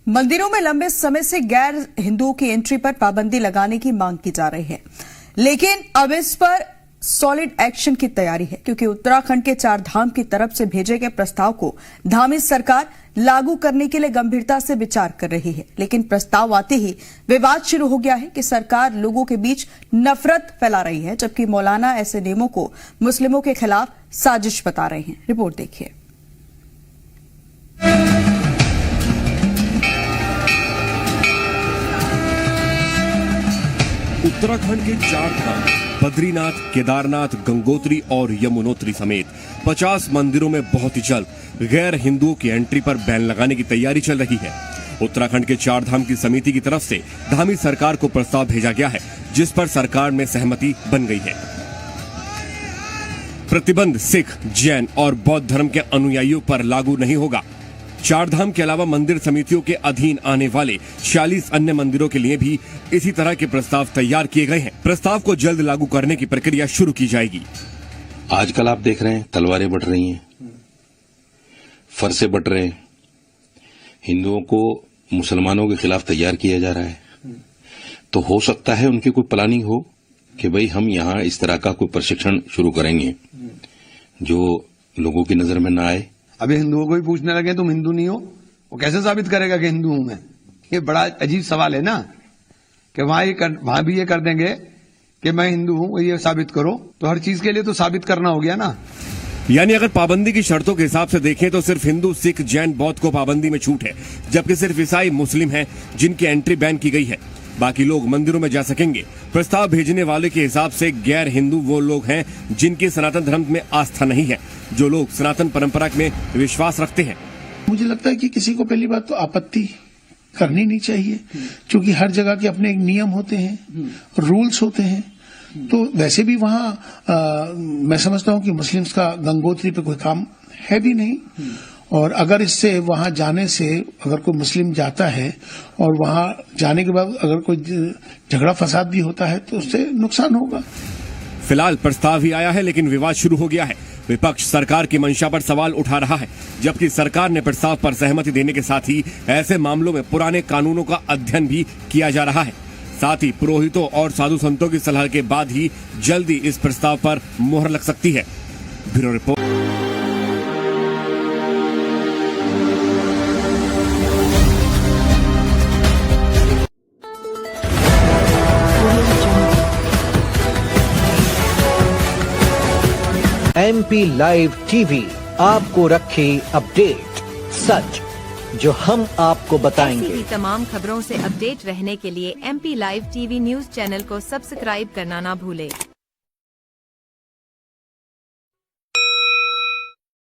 मंदिरों में लंबे समय से गैर हिंदुओं की एंट्री पर पाबंदी लगाने की मांग की जा रही है, लेकिन अब इस पर सॉलिड एक्शन की तैयारी है, क्योंकि उत्तराखंड के चार धाम की तरफ से भेजे गए प्रस्ताव को धामी सरकार लागू करने के लिए गंभीरता से विचार कर रही है। लेकिन प्रस्ताव आते ही विवाद शुरू हो गया है कि सरकार लोगों के बीच नफरत फैला रही है, जबकि मौलाना ऐसे नियमों को मुस्लिमों के खिलाफ साजिश बता रहे हैं। रिपोर्ट देखिए। उत्तराखंड के चार धाम बद्रीनाथ, केदारनाथ, गंगोत्री और यमुनोत्री समेत 50 मंदिरों में बहुत ही जल्द गैर हिंदुओं की एंट्री पर बैन लगाने की तैयारी चल रही है। उत्तराखंड के चार धाम की समिति की तरफ से धामी सरकार को प्रस्ताव भेजा गया है, जिस पर सरकार में सहमति बन गई है। प्रतिबंध सिख, जैन और बौद्ध धर्म के अनुयायियों पर लागू नहीं होगा। चार धाम के अलावा मंदिर समितियों के अधीन आने वाले 46 अन्य मंदिरों के लिए भी इसी तरह के प्रस्ताव तैयार किए गए हैं। प्रस्ताव को जल्द लागू करने की प्रक्रिया शुरू की जाएगी। आजकल आप देख रहे हैं तलवारें बट रही हैं, फरसे बट रहे हैं, हिंदुओं को मुसलमानों के खिलाफ तैयार किया जा रहा है। तो हो सकता है उनकी कोई प्लानिंग हो कि भाई हम यहाँ इस तरह का कोई प्रशिक्षण शुरू करेंगे जो लोगों की नजर में न आए। अभी हिंदुओं को ही पूछने लगे तुम हिंदू नहीं हो, वो कैसे साबित करेगा कि हिंदू हूं मैं? ये बड़ा अजीब सवाल है ना, कि वहां भी ये कर देंगे कि मैं हिंदू हूं, ये साबित करो। तो हर चीज के लिए तो साबित करना हो गया ना। यानी अगर पाबंदी की शर्तों के हिसाब से देखें तो सिर्फ हिंदू, सिख, जैन, बौद्ध को पाबंदी में छूट है, जबकि सिर्फ ईसाई, मुस्लिम हैं जिनकी एंट्री बैन की गई है। बाकी लोग मंदिरों में जा सकेंगे। प्रस्ताव भेजने वाले के हिसाब से गैर हिंदू वो लोग हैं जिनकी सनातन धर्म में आस्था नहीं है, जो लोग सनातन परंपरा में विश्वास रखते हैं। मुझे लगता है कि किसी को पहली बात तो आपत्ति करनी नहीं चाहिए, क्योंकि हर जगह के अपने एक नियम होते हैं, रूल्स होते हैं। तो वैसे भी वहाँ मैं समझता हूँ कि मुस्लिम्स का गंगोत्री पे कोई काम है भी नहीं, और अगर इससे वहां जाने से अगर कोई मुस्लिम जाता है और वहां जाने के बाद अगर कोई झगड़ा फसाद भी होता है तो उससे नुकसान होगा। फिलहाल प्रस्ताव ही आया है, लेकिन विवाद शुरू हो गया है। विपक्ष सरकार की मंशा पर सवाल उठा रहा है, जबकि सरकार ने प्रस्ताव पर सहमति देने के साथ ही ऐसे मामलों में पुराने कानूनों का अध्ययन भी किया जा रहा है। साथ ही पुरोहितों और साधु संतों की सलाह के बाद ही जल्दी इस प्रस्ताव पर मुहर लग सकती है। Bureau report. MP live TV आपको रखे अपडेट, सच जो हम आपको बताएंगे। ऐसी ही तमाम खबरों से अपडेट रहने के लिए MP live TV news channel को सब्सक्राइब करना ना भूले।